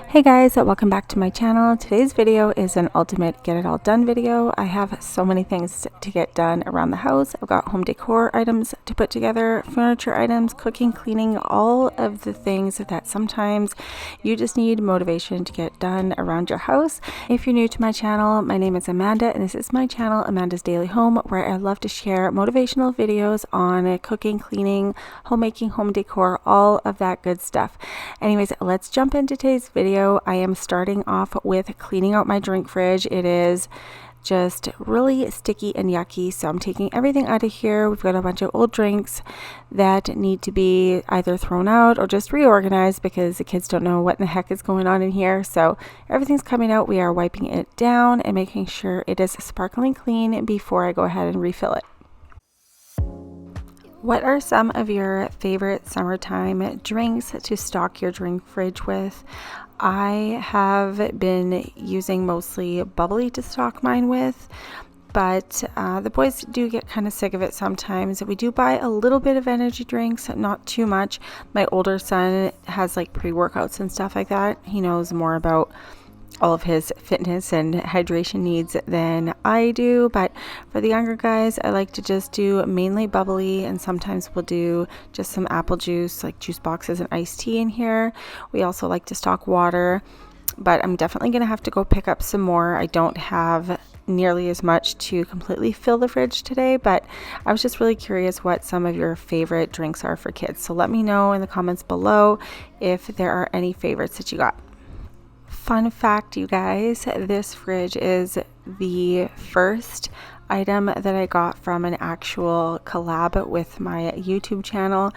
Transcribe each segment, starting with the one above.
Hey guys, welcome back to my channel. Today's video is an ultimate get it all done video. I have so many things to get done around the house. I've got home decor items to put together, furniture items, cooking, cleaning, all of the things that sometimes you just need motivation to get done around your house. If you're new to my channel, my name is Amanda and this is my channel, Amanda's Daily Home, where I love to share motivational videos on cooking, cleaning, homemaking, home decor, all of that good stuff. Anyways, let's jump into today's video. I am starting off with cleaning out my drink fridge. It is just really sticky and yucky, so I'm taking everything out of here. We've got a bunch of old drinks that need to be either thrown out or just reorganized because the kids don't know what in the heck is going on in here. So everything's coming out. We are wiping it down and making sure it is sparkling clean before I go ahead and refill it. What are some of your favorite summertime drinks to stock your drink fridge with? I have been using mostly bubbly to stock mine with, but the boys do get kind of sick of it sometimes. We do buy a little bit of energy drinks, not too much. My older son has like pre-workouts and stuff like that. He knows more about all of his fitness and hydration needs than I do, but for the younger guys, I like to just do mainly bubbly, and sometimes we'll do just some apple juice, like juice boxes and iced tea in here. We also like to stock water, but I'm definitely gonna have to go pick up some more. I don't have nearly as much to completely fill the fridge today, but I was just really curious what some of your favorite drinks are for kids. So let me know in the comments below if there are any favorites that you got. Fun fact, you guys, this fridge is the first item that I got from an actual collab with my YouTube channel.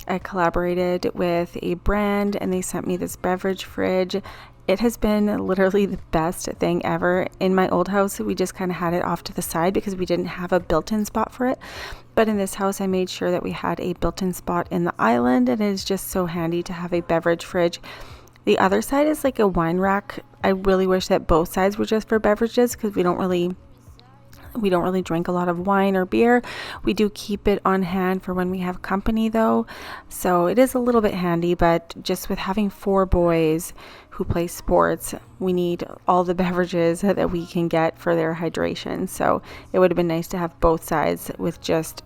I collaborated with a brand and they sent me this beverage fridge. It has been literally the best thing ever. In my old house, we just kind of had it off to the side because we didn't have a built-in spot for it. But in this house, I made sure that we had a built-in spot in the island, and it is just so handy to have a beverage fridge. The other side is like a wine rack. I really wish that both sides were just for beverages because we don't really drink a lot of wine or beer. We do keep it on hand for when we have company though. So it is a little bit handy, but just with having 4 boys who play sports, we need all the beverages that we can get for their hydration. So it would have been nice to have both sides with just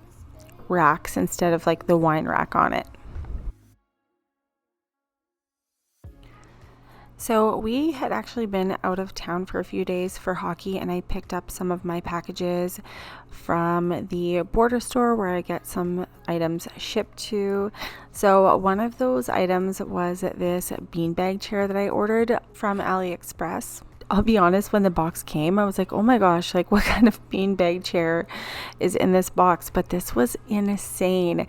racks instead of like the wine rack on it. So we had actually been out of town for a few days for hockey, and I picked up some of my packages from the border store where I get some items shipped to. So one of those items was this beanbag chair that I ordered from AliExpress. I'll be honest, when the box came, I was like, oh my gosh, like what kind of beanbag chair is in this box? But this was insane.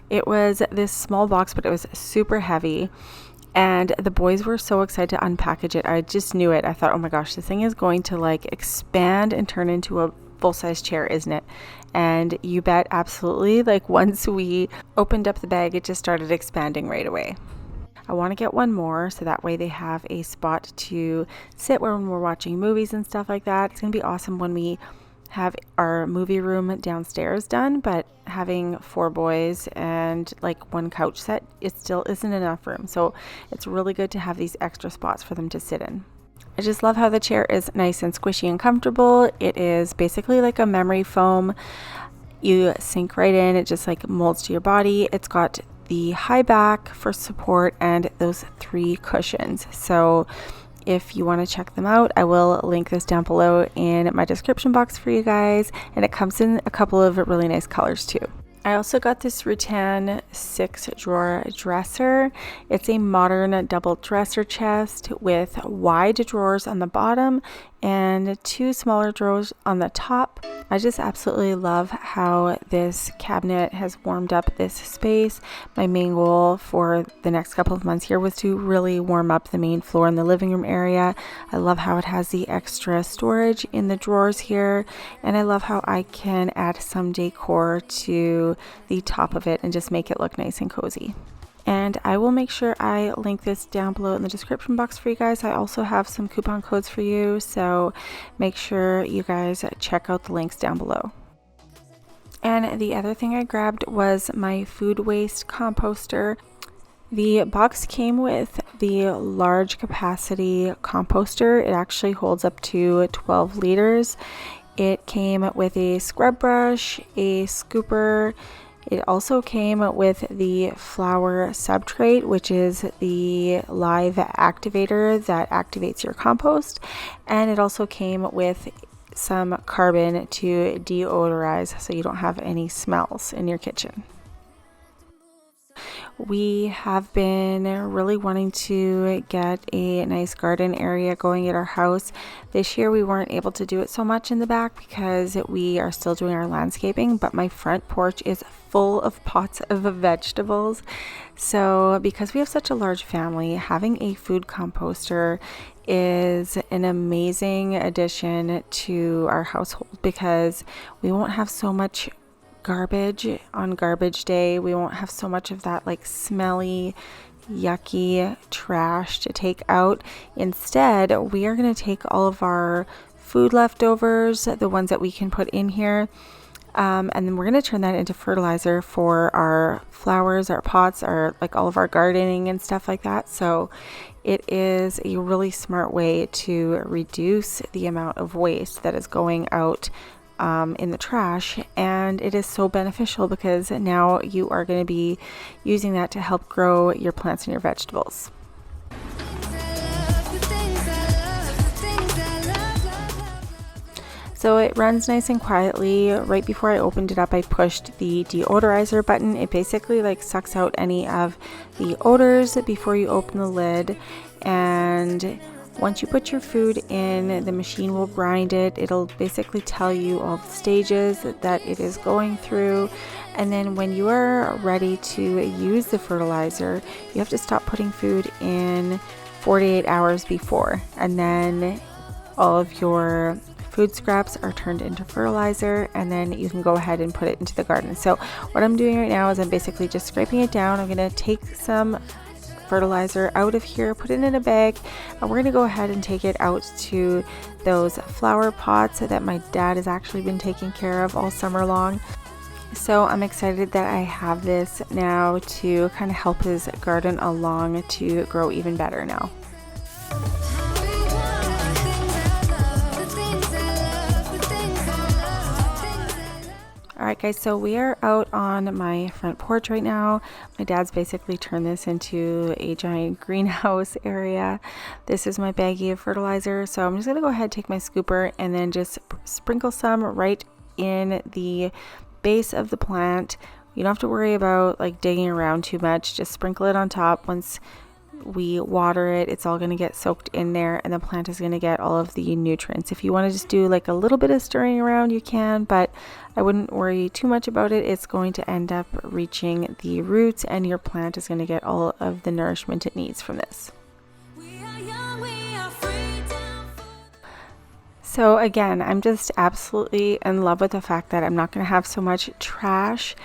It was this small box, but it was super heavy. And the boys were so excited to unpackage it. I just knew it. I thought, oh my gosh, this thing is going to like expand and turn into a full-size chair, isn't it? And you bet, absolutely. Like once we opened up the bag, it just started expanding right away. I want to get one more so that way they have a spot to sit when we're watching movies and stuff like that. It's going to be awesome when we have our movie room downstairs done, but having 4 boys and like 1 couch set, it still isn't enough room. So it's really good to have these extra spots for them to sit in. I just love how the chair is nice and squishy and comfortable. It is basically like a memory foam. You sink right in, it just like molds to your body. It's got the high back for support and those 3 cushions. So if you want to check them out, I will link this down below in my description box for you guys, and it comes in a couple of really nice colors too. I also got this rattan 6-drawer dresser. It's a modern double dresser chest with wide drawers on the bottom and 2 smaller drawers on the top. I just absolutely love how this cabinet has warmed up this space. My main goal for the next couple of months here was to really warm up the main floor in the living room area. I love how it has the extra storage in the drawers here, and I love how I can add some decor to the top of it and just make it look nice and cozy. And I will make sure I link this down below in the description box for you guys. I also have some coupon codes for you, so make sure you guys check out the links down below. And the other thing I grabbed was my food waste composter. The box came with the large capacity composter. It actually holds up to 12 liters. It came with a scrub brush, a scooper. It also came with the flower substrate, which is the live activator that activates your compost. And it also came with some carbon to deodorize so you don't have any smells in your kitchen. We have been really wanting to get a nice garden area going at our house. This year we weren't able to do it so much in the back because we are still doing our landscaping, but my front porch is full of pots of vegetables. So because we have such a large family, having a food composter is an amazing addition to our household because we won't have so much garbage on garbage day. We won't have so much of that like smelly, yucky trash to take out. Instead, we are going to take all of our food leftovers, the ones that we can put in here, and then we're going to turn that into fertilizer for our flowers, our pots, our like all of our gardening and stuff like that. So it is a really smart way to reduce the amount of waste that is going out in the trash, and it is so beneficial because now you are going to be using that to help grow your plants and your vegetables. So it runs nice and quietly. Right before I opened it up, I pushed the deodorizer button. It basically like sucks out any of the odors before you open the lid, and once you put your food in, the machine will grind it. It'll basically tell you all the stages that it is going through. And then when you are ready to use the fertilizer, you have to stop putting food in 48 hours before. And then all of your food scraps are turned into fertilizer, and then you can go ahead and put it into the garden. So what I'm doing right now is I'm basically just scraping it down. I'm going to take some fertilizer out of here, put it in a bag, and we're going to go ahead and take it out to those flower pots that my dad has actually been taking care of all summer long. So I'm excited that I have this now to kind of help his garden along to grow even better now. Alright guys, so we are out on my front porch right now. My dad's basically turned this into a giant greenhouse area. This is my baggie of fertilizer. So I'm just going to go ahead, take my scooper, and then just sprinkle some right in the base of the plant. You don't have to worry about like digging around too much. Just sprinkle it on top. Once we water it, it's all going to get soaked in there, and the plant is going to get all of the nutrients. If you want to just do like a little bit of stirring around, you can, but I wouldn't worry too much about it. It's going to end up reaching the roots, and your plant is going to get all of the nourishment it needs from this. So again, I'm just absolutely in love with the fact that I'm not going to have so much trash.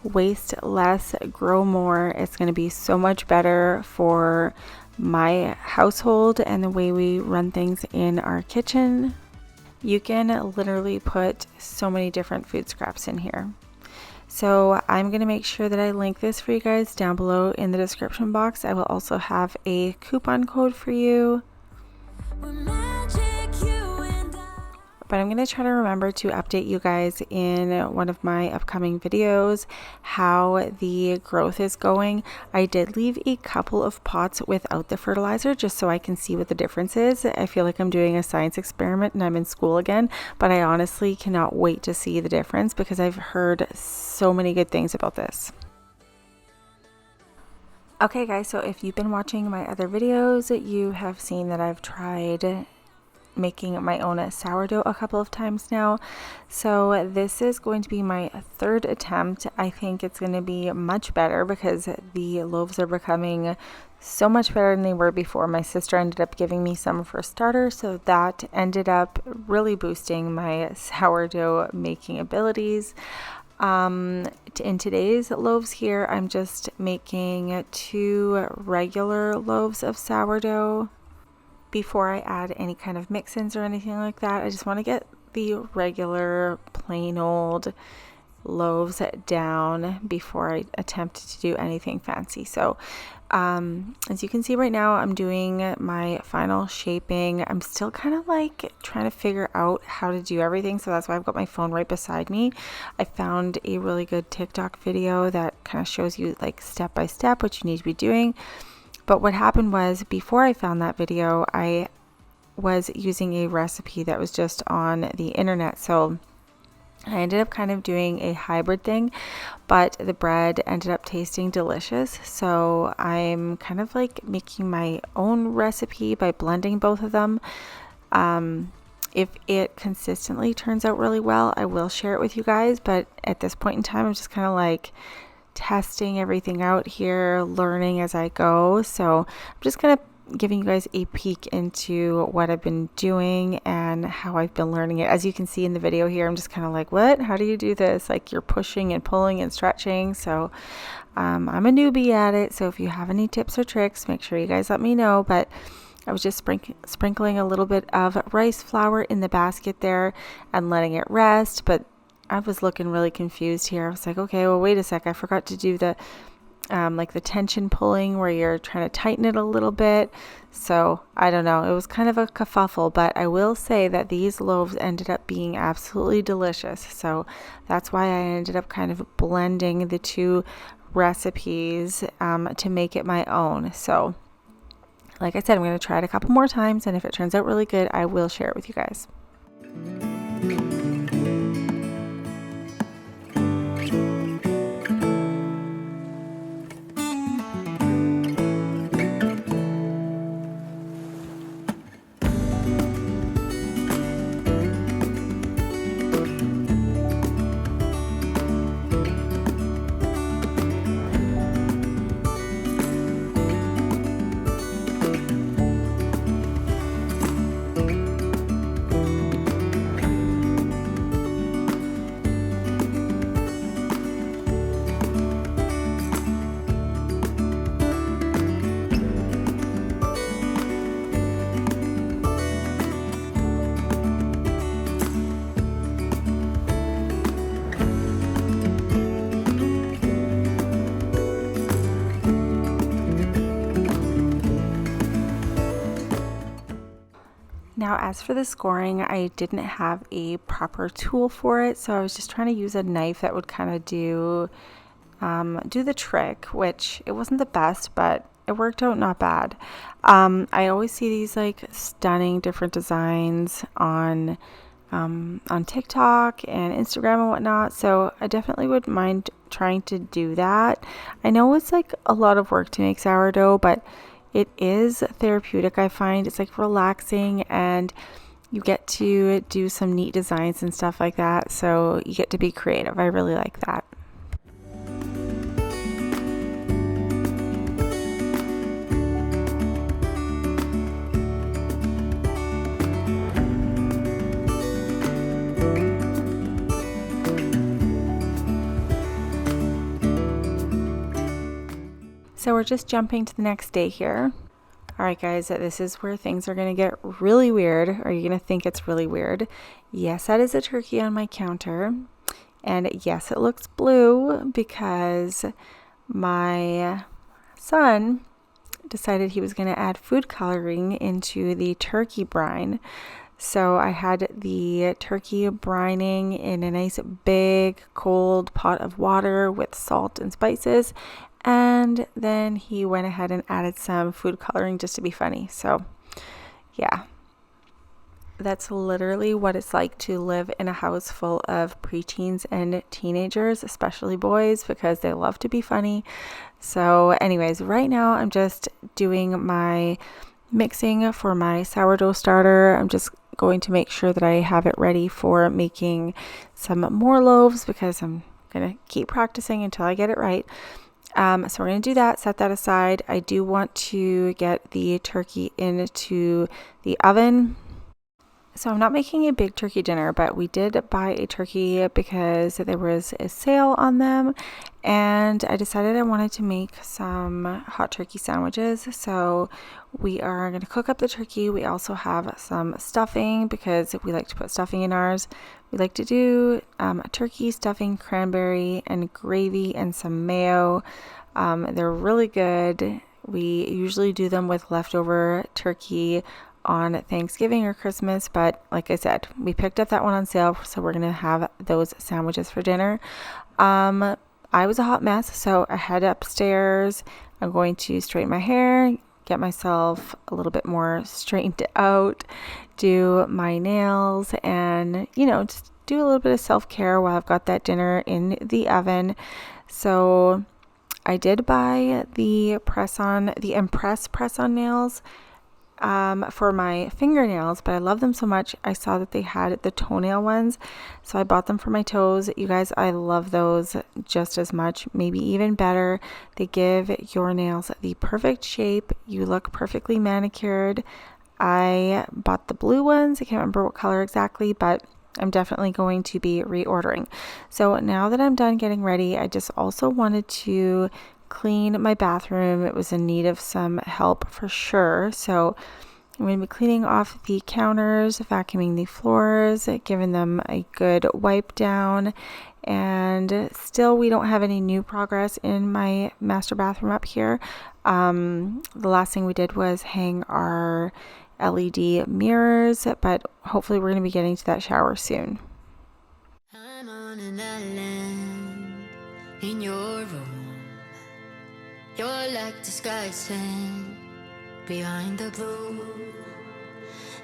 Waste less, grow more. It's going to be so much better for my household and the way we run things in our kitchen. You can literally put so many different food scraps in here. So I'm going to make sure that I link this for you guys down below in the description box. I will also have a coupon code for you. But I'm going to try to remember to update you guys in one of my upcoming videos how the growth is going. I did leave a couple of pots without the fertilizer just so I can see what the difference is. I feel like I'm doing a science experiment and I'm in school again, but I honestly cannot wait to see the difference because I've heard so many good things about this. Okay guys, so if you've been watching my other videos, you have seen that I've tried making my own sourdough a couple of times now. So this is going to be my third attempt. I think it's going to be much better because the loaves are becoming so much better than they were before. My sister ended up giving me some for starter, so that ended up really boosting my sourdough making abilities. In today's loaves here, I'm just making 2 regular loaves of sourdough. Before I add any kind of mix-ins or anything like that, I just want to get the regular plain old loaves down before I attempt to do anything fancy. So As you can see right now, I'm doing my final shaping. I'm still kind of like trying to figure out how to do everything, so that's why I've got my phone right beside me. I found a really good TikTok video that kind of shows you like step by step what you need to be doing. But what happened was, before I found that video, I was using a recipe that was just on the internet, so I ended up kind of doing a hybrid thing, but the bread ended up tasting delicious. So I'm kind of like making my own recipe by blending both of them. If it consistently turns out really well, I will share it with you guys. But at this point in time, I'm just kind of like testing everything out here, learning as I go. So I'm just kind of giving you guys a peek into what I've been doing and how I've been learning it. As you can see in the video here, I'm just kind of like, what? How do you do this? Like, you're pushing and pulling and stretching. So I'm a newbie at it. So if you have any tips or tricks, make sure you guys let me know. But I was just sprinkling a little bit of rice flour in the basket there and letting it rest. But I was looking really confused here. I was like, okay, well, wait a sec. I forgot to do the like the tension pulling where you're trying to tighten it a little bit. So I don't know, it was kind of a kerfuffle, but I will say that these loaves ended up being absolutely delicious. So that's why I ended up kind of blending the two recipes to make it my own. So like I said, I'm going to try it a couple more times, and if it turns out really good, I will share it with you guys. Now, as for the scoring, I didn't have a proper tool for it, so I was just trying to use a knife that would kind of do the trick, which it wasn't the best, but it worked out not bad. I always see these like stunning different designs on TikTok and Instagram and whatnot, so I definitely wouldn't mind trying to do that. I know it's like a lot of work to make sourdough, but it is therapeutic. I find it's like relaxing, and you get to do some neat designs and stuff like that, so you get to be creative. I really like that. So we're just jumping to the next day here. All right, guys, this is where things are going to get really weird, or you're going to think it's really weird. Yes, that is a turkey on my counter. And yes, it looks blue because my son decided he was going to add food coloring into the turkey brine. So I had the turkey brining in a nice big cold pot of water with salt and spices. And then he went ahead and added some food coloring just to be funny. So yeah, that's literally what it's like to live in a house full of preteens and teenagers, especially boys, because they love to be funny. So anyways, right now I'm just doing my mixing for my sourdough starter. I'm just going to make sure that I have it ready for making some more loaves, because I'm going to keep practicing until I get it right. So we're going to do that, set that aside. I do want to get the turkey into the oven. So I'm not making a big turkey dinner, but we did buy a turkey because there was a sale on them, and I decided I wanted to make some hot turkey sandwiches. So we are going to cook up the turkey. We also have some stuffing because we like to put stuffing in ours. We like to do a turkey stuffing, cranberry and gravy and some mayo. They're really good We usually do them with leftover turkey on Thanksgiving or Christmas, but like I said, we picked up that one on sale, so we're gonna have those sandwiches for dinner. I was a hot mess, so I head upstairs. I'm going to straighten my hair, get myself a little bit more straightened out, do my nails, and just do a little bit of self-care while I've got that dinner in the oven. So I did buy the Impress press-on nails for my fingernails, but I love them so much. I saw that they had the toenail ones, so I bought them for my toes. You guys, I love those just as much, maybe even better. They give your nails the perfect shape. You look perfectly manicured. I bought the blue ones. I can't remember what color exactly, but I'm definitely going to be reordering. So now that I'm done getting ready, I just also wanted to clean my bathroom. It was in need of some help for sure. So I'm going to be cleaning off the counters, vacuuming the floors, giving them a good wipe down. And still, we don't have any new progress in my master bathroom up here. The last thing we did was hang our LED mirrors, but hopefully we're going to be getting to that shower soon. I'm on an island in your room. You're like the sky sand behind the blue.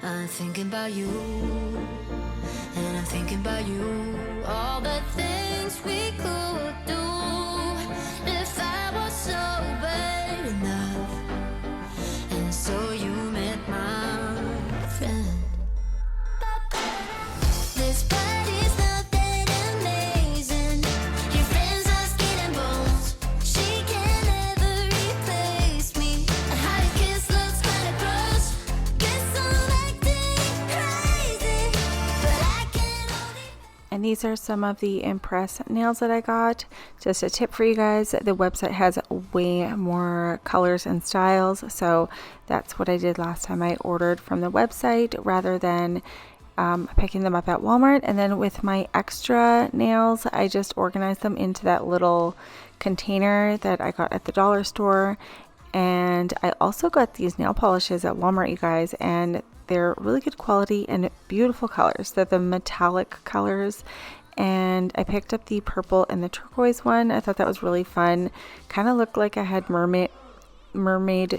I'm thinking about you, and I'm thinking about you. All the things we could do if I was sober enough. And so you met my friend. This party's not that amazing. Your friends are skin and bones. She can never replace me. How your kiss looks kinda gross. Guess I'm acting crazy, but I can't hold it. And these are some of the Impress nails that I got. Just a tip for you guys, the website has way more colors and styles, so that's what I did last time. I ordered from the website rather than picking them up at Walmart. And then with my extra nails, I just organized them into that little container that I got at the dollar store. And I also got these nail polishes at Walmart, you guys, and they're really good quality and beautiful colors. They're the metallic colors. And I picked up the purple and the turquoise one. I thought that was really fun. Kind of looked like I had mermaid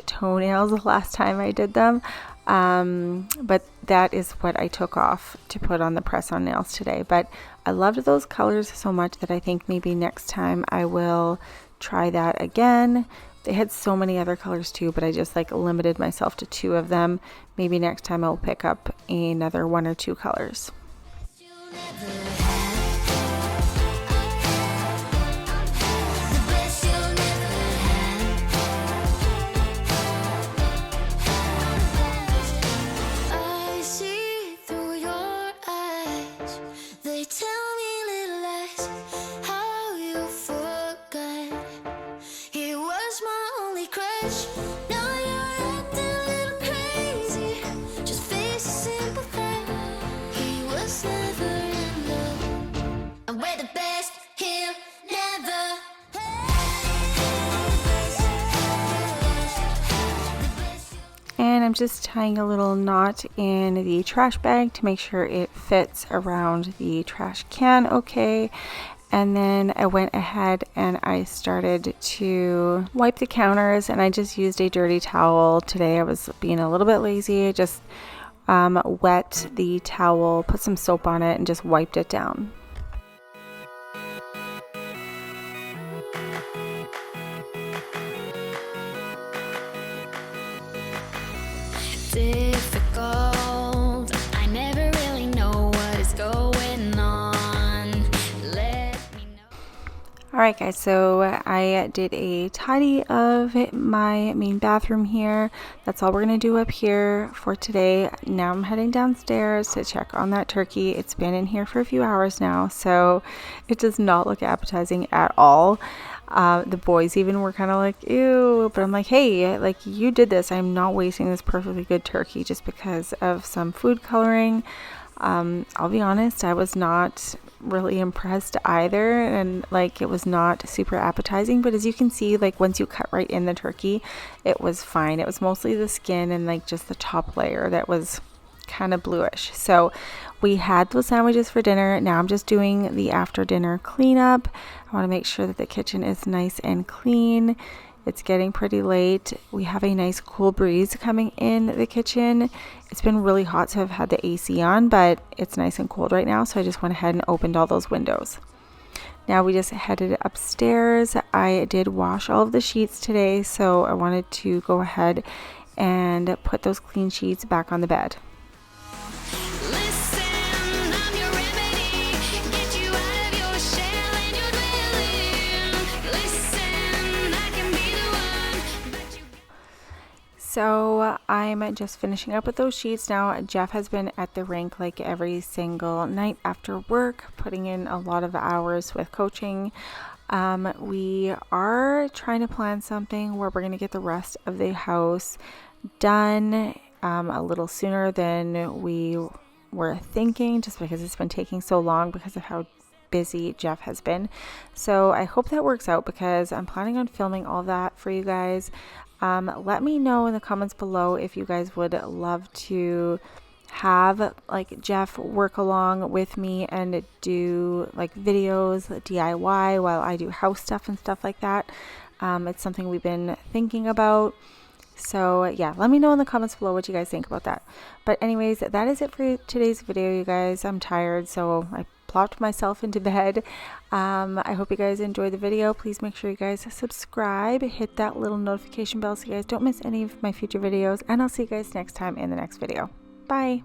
toenails the last time I did them. But that is what I took off to put on the press-on nails today. But I loved those colors so much that I think maybe next time I will try that again. They had so many other colors too, but I just limited myself to 2 of them. Maybe next time I'll pick up another 1 or 2 colors. You'll never have the best you'll never have. I see through your eyes. They tell me little lies. How you forgot. He was my only crush. Now you're acting a little crazy. Just face a simple fact. He was never in love. And we're the best he'll never have. And I'm just tying a little knot in the trash bag to make sure it fits around the trash can okay. And then I went ahead and I started to wipe the counters, and I just used a dirty towel. Today I was being a little bit lazy. I just wet the towel, put some soap on it, and just wiped it down. Difficult. I never really know what is going on. Let me know. Alright guys, so I did a tidy of my main bathroom here. That's all we're going to do up here for today. Now I'm heading downstairs to check on that turkey. It's been in here for a few hours now, so it does not look appetizing at all. The boys even were kind of like, ew, but I'm like, hey, like, you did this. I'm not wasting this perfectly good turkey just because of some food coloring. I'll be honest, I was not really impressed either, and like, it was not super appetizing, but as you can see, like, once you cut right in the turkey, it was fine. It was mostly the skin and like just the top layer that was kind of bluish. So we had those sandwiches for dinner. Now I'm just doing the after dinner cleanup. I want to make sure that the kitchen is nice and clean. It's getting pretty late. We have a nice cool breeze coming in the kitchen. It's been really hot, so I've had the AC on, but it's nice and cold right now, so I just went ahead and opened all those windows. Now we just headed upstairs. I did wash all of the sheets today, so I wanted to go ahead and put those clean sheets back on the bed. So I'm just finishing up with those sheets now. Jeff has been at the rink like every single night after work, putting in a lot of hours with coaching. We are trying to plan something where we're going to get the rest of the house done a little sooner than we were thinking, just because it's been taking so long because of how busy Jeff has been. So I hope that works out, because I'm planning on filming all that for you guys. Let me know in the comments below if you guys would love to have like Jeff work along with me and do like videos, DIY, while I do house stuff and stuff like that. It's something we've been thinking about. So yeah, let me know in the comments below what you guys think about that. But anyways, that is it for today's video, you guys. I'm tired, so I plopped myself into bed. I hope you guys enjoyed the video. Please make sure you guys subscribe, hit that little notification bell so you guys don't miss any of my future videos, and I'll see you guys next time in the next video. Bye.